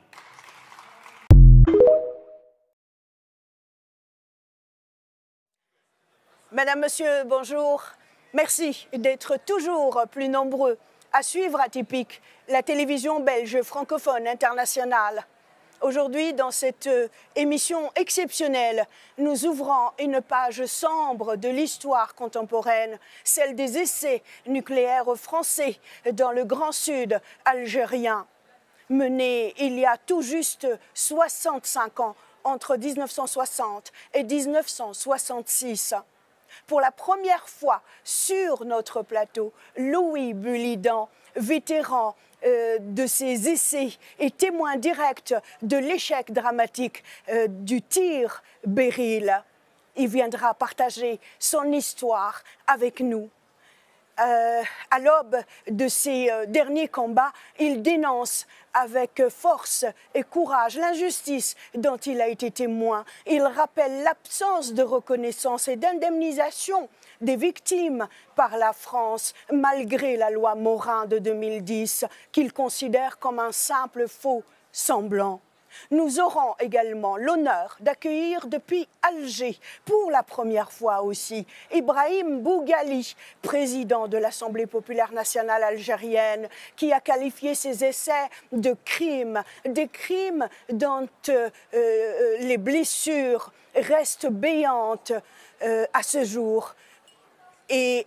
Q: Madame, Monsieur, bonjour. Merci d'être toujours plus nombreux à suivre Atypique, la télévision belge francophone internationale. Aujourd'hui, dans cette émission exceptionnelle, nous ouvrons une page sombre de l'histoire contemporaine, celle des essais nucléaires français dans le Grand Sud algérien, menés il y a tout juste 65 ans, entre 1960 et 1966. Pour la première fois sur notre plateau, Louis Bulidan, vétéran de ces essais et témoin direct de l'échec dramatique du tir Beryl. Il viendra partager son histoire avec nous. À l'aube de ces derniers combats, il dénonce avec force et courage l'injustice dont il a été témoin. Il rappelle l'absence de reconnaissance et d'indemnisation des victimes par la France, malgré la loi Morin de 2010, qu'il considère comme un simple faux semblant. Nous aurons également l'honneur d'accueillir depuis Alger, pour la première fois aussi, Ibrahim Bougali, président de l'Assemblée populaire nationale algérienne, qui a qualifié ces essais de crimes, des crimes dont les blessures restent béantes à ce jour et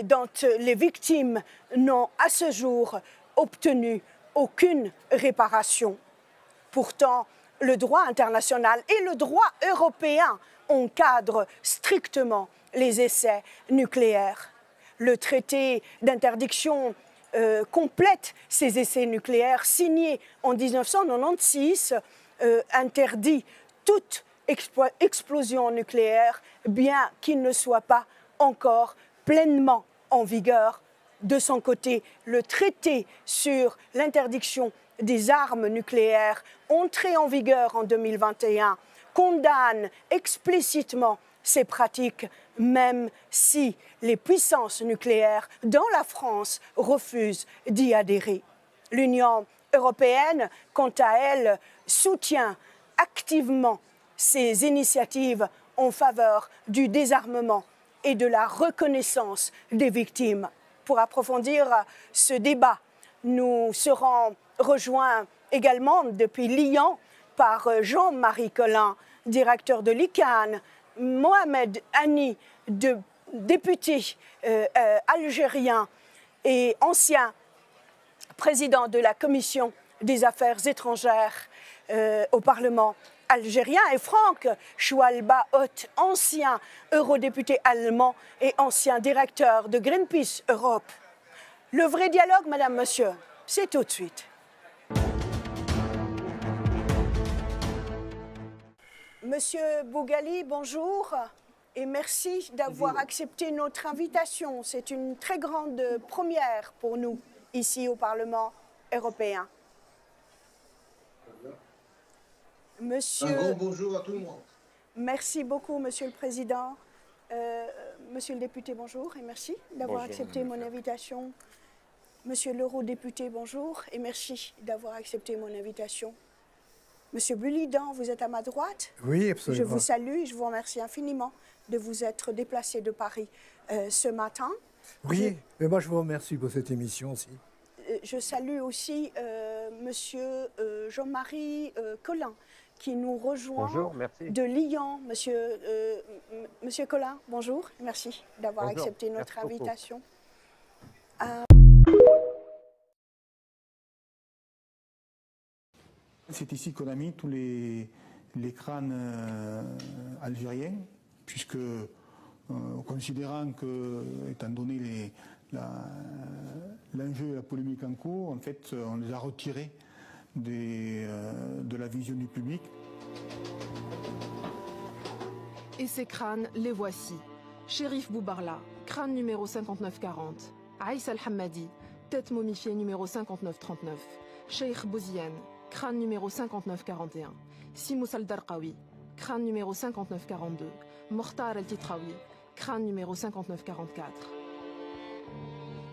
Q: dont les victimes n'ont à ce jour obtenu aucune réparation. Pourtant, le droit international et le droit européen encadrent strictement les essais nucléaires. Le traité d'interdiction complète ces essais nucléaires signé en 1996 interdit toute explosion nucléaire, bien qu'il ne soit pas encore pleinement en vigueur. De son côté, le traité sur l'interdiction des armes nucléaires, entré en vigueur en 2021, condamne explicitement ces pratiques, même si les puissances nucléaires, dont la France, refusent d'y adhérer. L'Union européenne, quant à elle, soutient activement ces initiatives en faveur du désarmement et de la reconnaissance des victimes. Pour approfondir ce débat, nous serons rejoints également depuis Lyon par Jean-Marie Collin, directeur de l'ICANN, Mohamed Hani, député algérien et ancien président de la Commission des Affaires étrangères au Parlement algérien, et Franck Choualba-Hott, ancien eurodéputé allemand et ancien directeur de Greenpeace Europe. Le vrai dialogue, Madame, Monsieur, c'est tout de suite. Monsieur Bougali, bonjour et merci d'avoir accepté notre invitation. C'est une très grande première pour nous ici au Parlement européen. Monsieur...
R: Un grand bonjour à tout le monde.
Q: Merci beaucoup, Monsieur le Président. Monsieur le député, bonjour et merci d'avoir accepté mon invitation. Monsieur l'eurodéputé, bonjour et merci d'avoir accepté mon invitation. Monsieur Bulidan, vous êtes à ma droite.
D: Oui, absolument.
Q: Je vous salue et je vous remercie infiniment de vous être déplacé de Paris ce matin.
D: Oui, mais moi je vous remercie pour cette émission aussi.
Q: Je salue aussi Monsieur Jean-Marie Collin, qui nous rejoint de Lyon. Monsieur Collin, bonjour. Merci d'avoir accepté notre invitation.
R: C'est ici qu'on a mis tous les crânes algériens, puisque considérant que, étant donné l'enjeu et la polémique en cours, en fait, on les a retirés de la vision du public.
S: Et ces crânes, les voici. Chérif Boubarla, crâne numéro 5940. Aïssa Al-Hammadi, tête momifiée numéro 5939. Cheikh Bouziane, crâne numéro 5941. Simous Al-Darqawi, crâne numéro 5942. Mokhtar Al-Titraoui, crâne numéro 5944.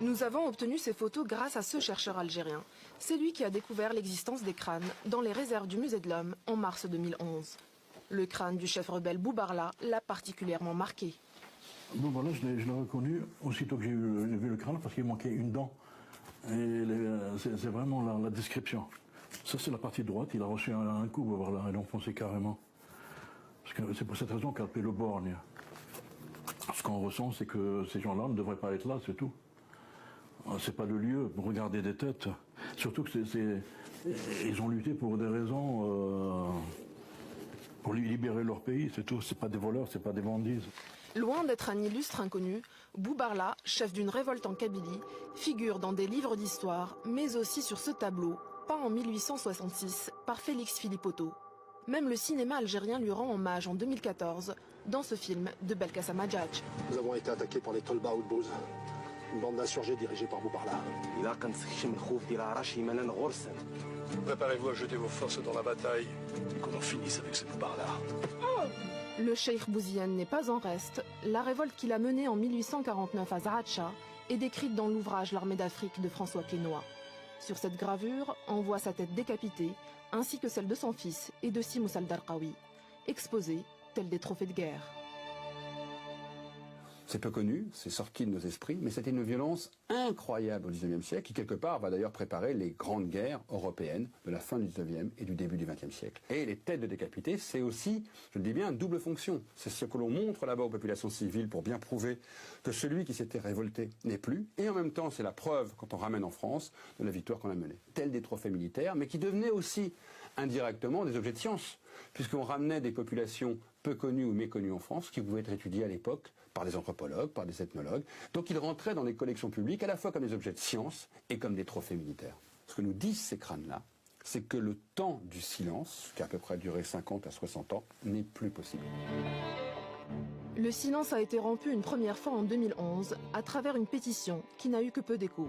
S: Nous avons obtenu ces photos grâce à ce chercheur algérien. C'est lui qui a découvert l'existence des crânes dans les réserves du Musée de l'Homme en mars 2011. Le crâne du chef rebelle Boubarla l'a particulièrement marqué.
T: Boubarla, je l'ai reconnu aussitôt que j'ai vu le crâne parce qu'il manquait une dent. Et c'est vraiment la description. Ça, c'est la partie droite. Il a reçu un coup, Boubarla, et enfoncé carrément. C'est pour cette raison qu'a appelé le borgne. Ce qu'on ressent, c'est que ces gens-là ne devraient pas être là, c'est tout. C'est pas le lieu pour regarder des têtes. Surtout que ils ont lutté pour des raisons pour libérer leur pays, c'est tout. C'est pas des voleurs, c'est pas des bandits.
S: Loin d'être un illustre inconnu, Boubarla, chef d'une révolte en Kabylie, figure dans des livres d'histoire, mais aussi sur ce tableau, peint en 1866 par Félix Philippotto. Même le cinéma algérien lui rend hommage en 2014 dans ce film de Belkacem Hadjadj.
U: Nous avons été attaqués par les Tolba Oudbouz, une bande d'insurgés dirigée par Boubarla.
V: Préparez-vous à jeter vos forces dans la bataille, qu'on en finisse avec ce Boubarla.
S: Le cheikh Bouziane n'est pas en reste. La révolte qu'il a menée en 1849 à Zaracha est décrite dans l'ouvrage L'Armée d'Afrique de François Quesnoy. Sur cette gravure, on voit sa tête décapitée, ainsi que celle de son fils et de Simous Al-Darqawi, exposés tels des trophées de guerre.
W: C'est peu connu, c'est sorti de nos esprits, mais c'était une violence incroyable au XIXe siècle, qui quelque part va d'ailleurs préparer les grandes guerres européennes de la fin du XIXe et du début du XXe siècle. Et les têtes de décapités, c'est aussi, je le dis bien, une double fonction. C'est ce que l'on montre là-bas aux populations civiles pour bien prouver que celui qui s'était révolté n'est plus, et en même temps c'est la preuve, quand on ramène en France, de la victoire qu'on a menée. Tels des trophées militaires, mais qui devenaient aussi indirectement des objets de science, puisqu'on ramenait des populations peu connues ou méconnues en France, qui pouvaient être étudiées à l'époque par des anthropologues, par des ethnologues. Donc ils rentraient dans les collections publiques à la fois comme des objets de science et comme des trophées militaires. Ce que nous disent ces crânes-là, c'est que le temps du silence, qui a à peu près duré 50 à 60 ans, n'est plus possible.
S: Le silence a été rompu une première fois en 2011 à travers une pétition qui n'a eu que peu d'écho.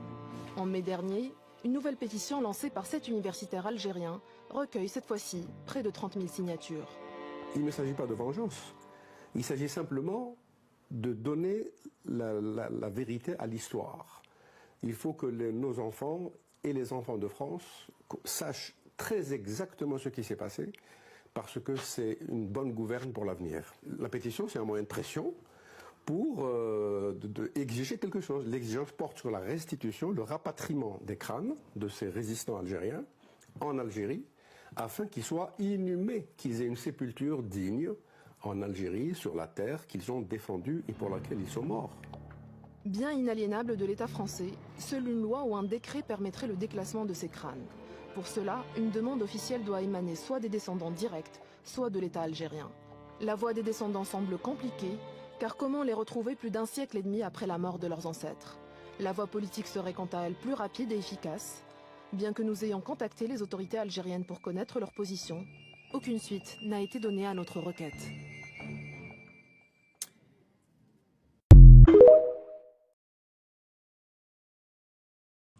S: En mai dernier, une nouvelle pétition lancée par 7 universitaires algériens recueille cette fois-ci près de 30 000 signatures.
X: Il ne s'agit pas de vengeance. Il s'agit simplement de donner la vérité à l'histoire. Il faut que nos enfants et les enfants de France sachent très exactement ce qui s'est passé, parce que c'est une bonne gouverne pour l'avenir. La pétition, c'est un moyen de pression pour exiger quelque chose. L'exigence porte sur la restitution, le rapatriement des crânes de ces résistants algériens en Algérie, afin qu'ils soient inhumés, qu'ils aient une sépulture digne en Algérie, sur la terre qu'ils ont défendue et pour laquelle ils sont morts.
S: Bien inaliénable de l'État français, seule une loi ou un décret permettrait le déclassement de ces crânes. Pour cela, une demande officielle doit émaner soit des descendants directs, soit de l'État algérien. La voie des descendants semble compliquée, car comment les retrouver plus d'un siècle et demi après la mort de leurs ancêtres? La voie politique serait quant à elle plus rapide et efficace. Bien que nous ayons contacté les autorités algériennes pour connaître leur position, aucune suite n'a été donnée à notre requête.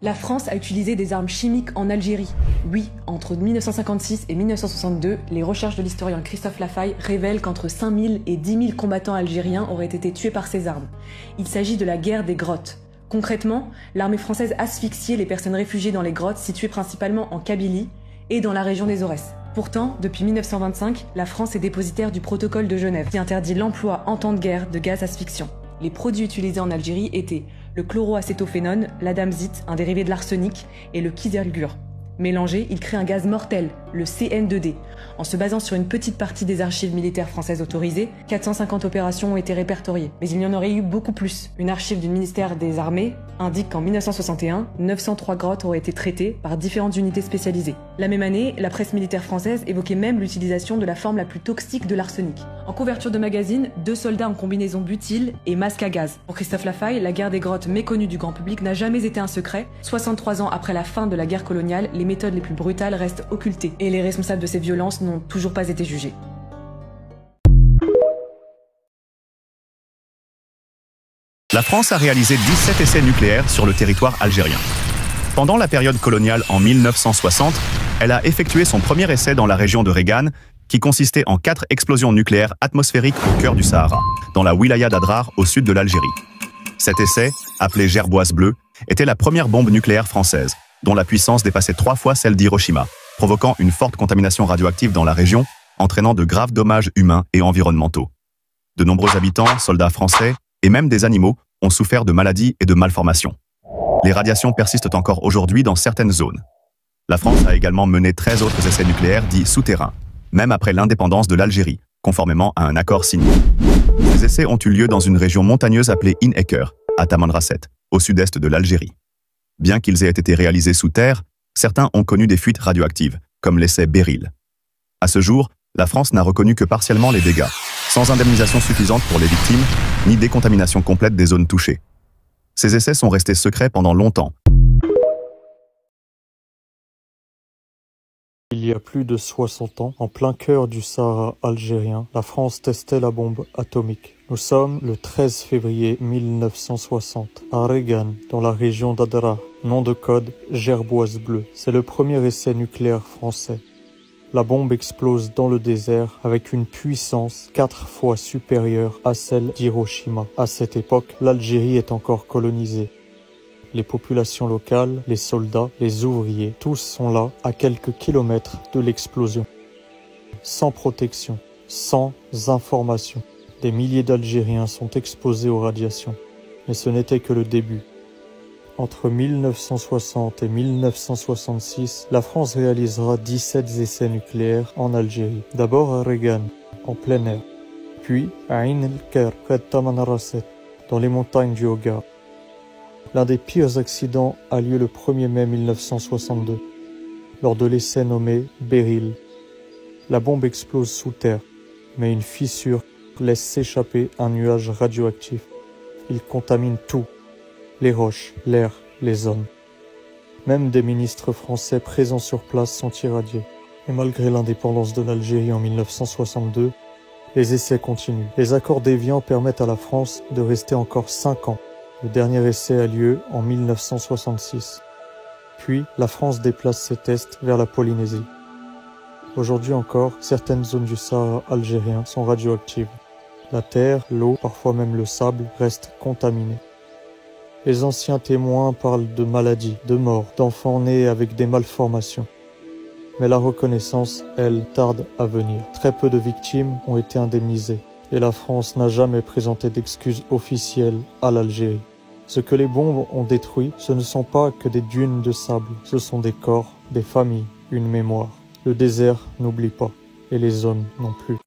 Y: La France a utilisé des armes chimiques en Algérie. Oui, entre 1956 et 1962, les recherches de l'historien Christophe Lafaille révèlent qu'entre 5 000 et 10 000 combattants algériens auraient été tués par ces armes. Il s'agit de la guerre des grottes. Concrètement, l'armée française asphyxiait les personnes réfugiées dans les grottes situées principalement en Kabylie et dans la région des Aurès. Pourtant, depuis 1925, la France est dépositaire du protocole de Genève qui interdit l'emploi en temps de guerre de gaz asphyxiants. Les produits utilisés en Algérie étaient le chloroacétophénone, l'adamzite, un dérivé de l'arsenic, et le kizergur. Mélangés, ils créent un gaz mortel, le CN2D. En se basant sur une petite partie des archives militaires françaises autorisées, 450 opérations ont été répertoriées. Mais il y en aurait eu beaucoup plus. Une archive du ministère des Armées indique qu'en 1961, 903 grottes auraient été traitées par différentes unités spécialisées. La même année, la presse militaire française évoquait même l'utilisation de la forme la plus toxique de l'arsenic. En couverture de magazine, 2 soldats en combinaison butyle et masque à gaz. Pour Christophe Lafaye, la guerre des grottes méconnue du grand public n'a jamais été un secret. 63 ans après la fin de la guerre coloniale, les méthodes les plus brutales restent occultées et les responsables de ces violences n'ont toujours pas été jugés.
A: La France a réalisé 17 essais nucléaires sur le territoire algérien. Pendant la période coloniale en 1960, elle a effectué son premier essai dans la région de Regan, qui consistait en 4 explosions nucléaires atmosphériques au cœur du Sahara, dans la wilaya d'Adrar au sud de l'Algérie. Cet essai, appelé Gerboise bleue, était la première bombe nucléaire française, dont la puissance dépassait 3 fois celle d'Hiroshima, provoquant une forte contamination radioactive dans la région, entraînant de graves dommages humains et environnementaux. De nombreux habitants, soldats français et même des animaux ont souffert de maladies et de malformations. Les radiations persistent encore aujourd'hui dans certaines zones. La France a également mené 13 autres essais nucléaires dits souterrains, même après l'indépendance de l'Algérie, conformément à un accord signé. Ces essais ont eu lieu dans une région montagneuse appelée In Eker, à Tamanrasset, au sud-est de l'Algérie. Bien qu'ils aient été réalisés sous terre, certains ont connu des fuites radioactives, comme l'essai Beryl. À ce jour, la France n'a reconnu que partiellement les dégâts, sans indemnisation suffisante pour les victimes, ni décontamination complète des zones touchées. Ces essais sont restés secrets pendant longtemps.
B: Il y a plus de 60 ans, en plein cœur du Sahara algérien, la France testait la bombe atomique. Nous sommes le 13 février 1960, à Regan, dans la région d'Adrar, nom de code Gerboise bleue. C'est le premier essai nucléaire français. La bombe explose dans le désert avec une puissance 4 fois supérieure à celle d'Hiroshima. À cette époque, l'Algérie est encore colonisée. Les populations locales, les soldats, les ouvriers, tous sont là à quelques kilomètres de l'explosion. Sans protection, sans information. Des milliers d'Algériens sont exposés aux radiations. Mais ce n'était que le début. Entre 1960 et 1966, la France réalisera 17 essais nucléaires en Algérie. D'abord à Regan, en plein air. Puis à Ain el-Ker, près de Tamanrasset, dans les montagnes du Hogar. L'un des pires accidents a lieu le 1er mai 1962, lors de l'essai nommé Beryl. La bombe explose sous terre, mais une fissure laisse s'échapper un nuage radioactif. Il contamine tout, les roches, l'air, les hommes. Même des ministres français présents sur place sont irradiés. Et malgré l'indépendance de l'Algérie en 1962, les essais continuent. Les accords d'Évian permettent à la France de rester encore 5 ans. Le dernier essai a lieu en 1966. Puis, la France déplace ses tests vers la Polynésie. Aujourd'hui encore, certaines zones du Sahara algérien sont radioactives. La terre, l'eau, parfois même le sable, restent contaminés. Les anciens témoins parlent de maladies, de morts, d'enfants nés avec des malformations. Mais la reconnaissance, elle, tarde à venir. Très peu de victimes ont été indemnisées. Et la France n'a jamais présenté d'excuses officielles à l'Algérie. Ce que les bombes ont détruit, ce ne sont pas que des dunes de sable. Ce sont des corps, des familles, une mémoire. Le désert n'oublie pas, et les hommes non plus.